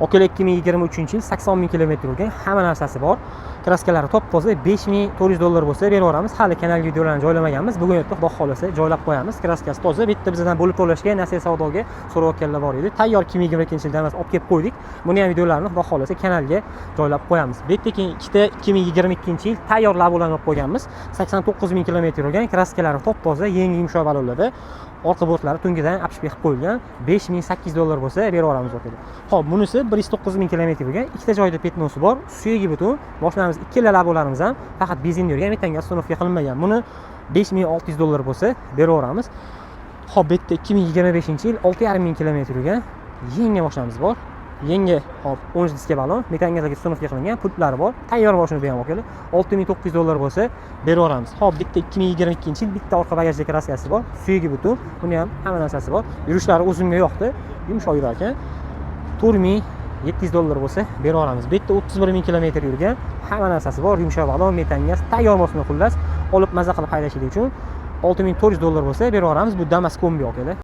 Okela 2023 yil 80 ming kilometr yurgan, hamma narsasi bor. Kraskalari top-toza, $5400 bo'lsa beraveramiz. Hali kanal videolarini joylamaganmiz. Bugun erta Xudo xolasa joylab qo'yamiz. Kraskasi toza, bitta bizdan bo'lib to'lashga, Nasiya savdoga so'rayotganlar bor edi. Tayyor 2022-yilda emas, olib kelib qo'ydik. Buni ham videolarini Xudo xolasa kanalga joylab qo'yamiz. Bu yerda ikkita 2022-yil tayyor labolarni olib qo'yganmiz. 89 ming kilometr yurgan, kraskalari top-toza, yangi yumshoq balonlarda. Orqa bortlari tungidan apishbek qilib qo'yilgan. $5800 bo'lsa beraveramiz o'tadi. Xo'p, bunisi 109 ming kilometr yurgan, ikkita joyda petnosi bor, suyagi butun. Boshlarimiz ikkala labolarimiz ham faqat benzinda yurgan, metanga uстановка qilinmagan. Buni $5600 bo'lsa beraveramiz. Xo'p, bu yerda 2025-yil 6,5 ming kilometr yurgan, yangi mashinamiz bor. Yangi, hop, 10 diska balon, metangalarga uстановка qilingan, pultlari bor. Tayyor mashina bu ham o'kali. $6900 bo'lsa beraveramiz. Hop, bitta 2022-yil bitta orqa bagajda kraskasi bor, suyagi butun. Buni ham hamma narsasi bor. Yurishlari o'zimga yoqdi. Yumshoq yurar ekan. $4700 bo'lsa beraveramiz. Bu yerda 31 ming kilometr yurgan, hamma narsasi bor, yumshoq balon, metangas, tayyor mashina xullas, olib maza qilib haydashlik uchun $6400 bo'lsa beraveramiz. Bu Damas kombi o'kali.